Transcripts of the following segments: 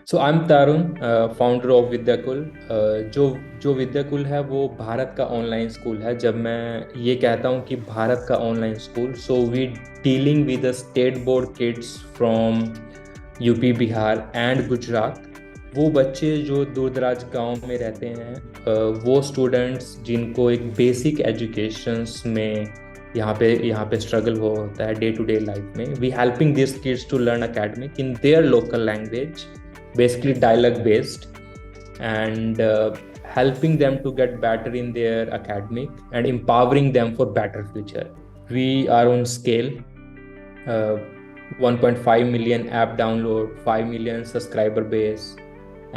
So I am Tarun, founder of Vidyakul. जो जो विद्याकुल है वो भारत का ऑनलाइन स्कूल है। जब मैं ये कहता हूँ कि भारत का online school, so we dealing with the state board kids from UP, Bihar and Gujarat. वो बच्चे जो दूर दराज गाँव में रहते हैं, वो स्टूडेंट्स जिनको एक बेसिक एजुकेशंस में यहाँ पे स्ट्रगल हो होता है डे टू डे लाइफ में। We helping this kids to learn academic in their local language, basically dialogue based, and helping them to get better in their academic and empowering them for better future. We are on scale, uh, 1.5 million app download, 5 million subscriber base,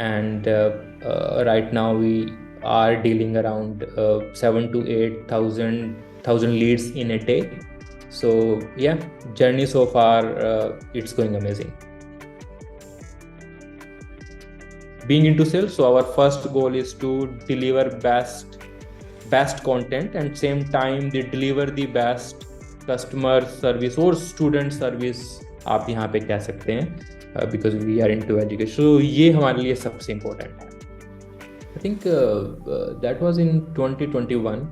and right now we are dealing around 7 to 8,000 leads in a day. So yeah, journey so far, it's going amazing. Being into sales, so our first goal is to deliver best content, and same time they deliver the best customer service or student service, आप यहाँ पे कह सकते हैं, because we are into education. So ये हमारे लिए सबसे important है. I think that was in 2021.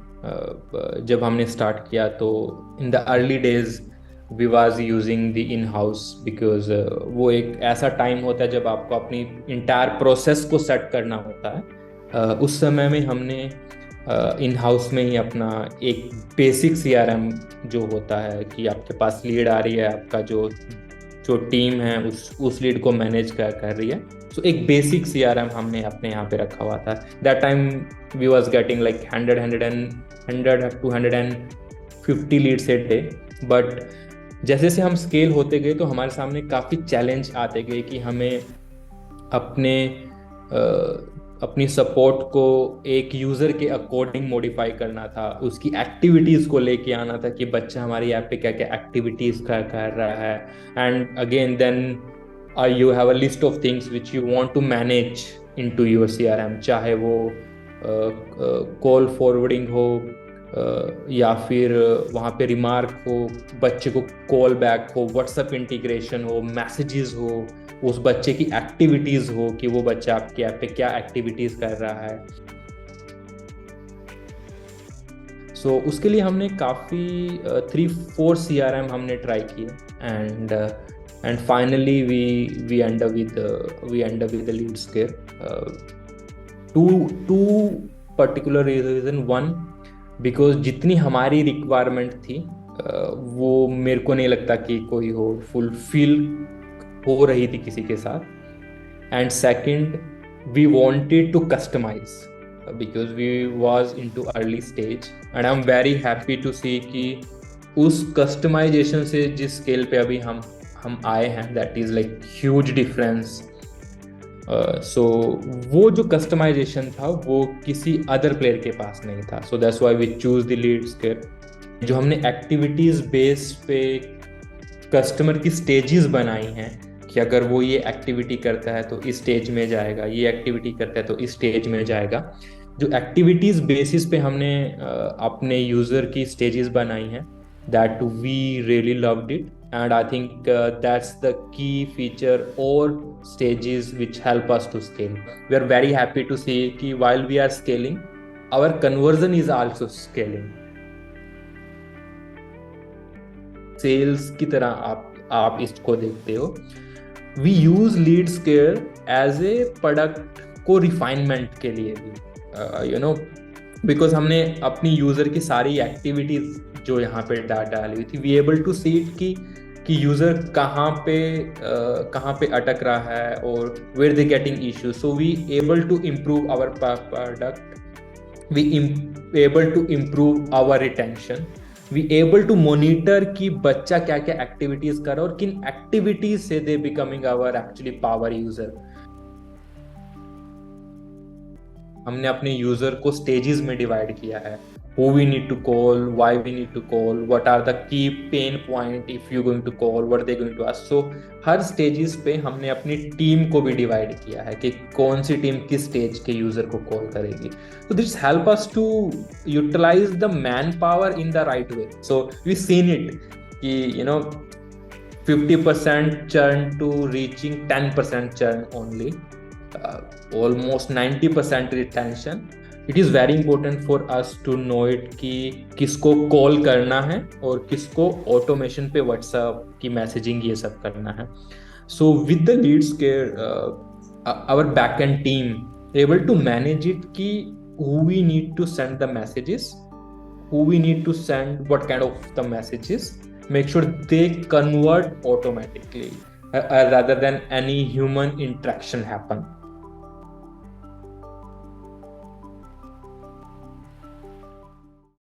जब हमने स्टार्ट किया तो in the early days we was using the in-house, because वो एक ऐसा टाइम होता है जब आपको अपनी इंटायर प्रोसेस को सेट करना होता है। उस समय में हमने इन हाउस में ही अपना एक बेसिक सीआरएम जो होता है कि आपके पास लीड आ रही है, आपका जो जो टीम है उस लीड को मैनेज कर रही है, तो एक बेसिक सीआरएम हमने अपने यहाँ पे रखा हुआ था। That time we was getting like 100 to 150 leads a day. But जैसे जैसे हम स्केल होते गए तो हमारे सामने काफ़ी चैलेंज आते गए कि हमें अपनी सपोर्ट को एक यूज़र के अकॉर्डिंग मॉडिफाई करना था, उसकी एक्टिविटीज़ को लेके आना था कि बच्चा हमारी ऐप पे क्या क्या एक्टिविटीज़ कर रहा है। And again then you have a list of things which you want to manage into your CRM, चाहे वो कॉल फॉरवर्डिंग हो, या फिर वहाँ पे रिमार्क हो, बच्चे को कॉल बैक हो, व्हाट्सएप इंटीग्रेशन हो, मैसेजेस हो, उस बच्चे की एक्टिविटीज़ हो कि वो बच्चा आपके ऐप पे क्या एक्टिविटीज़ कर रहा है। सो उसके लिए हमने काफ़ी 3-4 CRM हमने ट्राई किए, and finally we end up with the LeadScape. Two particular reason. One, because जितनी हमारी रिक्वायरमेंट थी वो मेरे को नहीं लगता कि कोई हो फुलफिल हो रही थी किसी के साथ। And second, we wanted to customize because we was into early stage, and I am very happy to see कि उस कस्टमाइजेशन से जिस स्केल पे अभी हम आए हैं, that is like huge difference. So वो जो कस्टमाइजेशन था वो किसी अदर प्लेयर के पास नहीं था। So that's why we choose the LeadScape. जो हमने एक्टिविटीज़ बेस पे कस्टमर की स्टेजेस बनाई हैं कि अगर वो ये एक्टिविटी करता है तो इस स्टेज में जाएगा, ये एक्टिविटी करता है तो इस स्टेज में जाएगा। जो एक्टिविटीज़ बेसिस पे हमने अपने यूज़र की स्टेजेस बनाई हैं, that we really loved it, and I think that's the key feature or stages which help us to scale. We are very happy to see कि while we are scaling, our conversion is also scaling. Sales की तरह आप इसको देखते हो। We use Leadscare as a product को refinement के लिए भी, because हमने अपनी यूज़र की सारी एक्टिविटीज़ जो यहाँ पे डाली हुई थी, we able to see it कि यूज़र कहाँ पे अटक रहा है और where they getting issues. So we able to improve our product, we able to improve our retention, we able to monitor कि बच्चा क्या क्या एक्टिविटीज़ कर रहा है और किन एक्टिविटीज से they becoming our actually power user. हमने अपने यूजर को स्टेजेस में डिवाइड किया है, who we need to call, why we need to call, what are the key pain point if you going to call, what they going to ask. So her stages पे हमने अपनी team को भी divide किया है कि कौन सी team किस स्टेज के यूजर को कॉल करेगी। So this help us to utilize the manpower in the right way. So we seen it कि 50% churn to reaching 10% churn only, almost 90% retention. It is very important for us to know it कि किसको call करना है और किसको automation पे WhatsApp की messaging ये सब करना है. So with the lead scare, our backend team able to manage it कि who we need to send the messages, who we need to send what kind of the messages, make sure they convert automatically rather than any human interaction happen.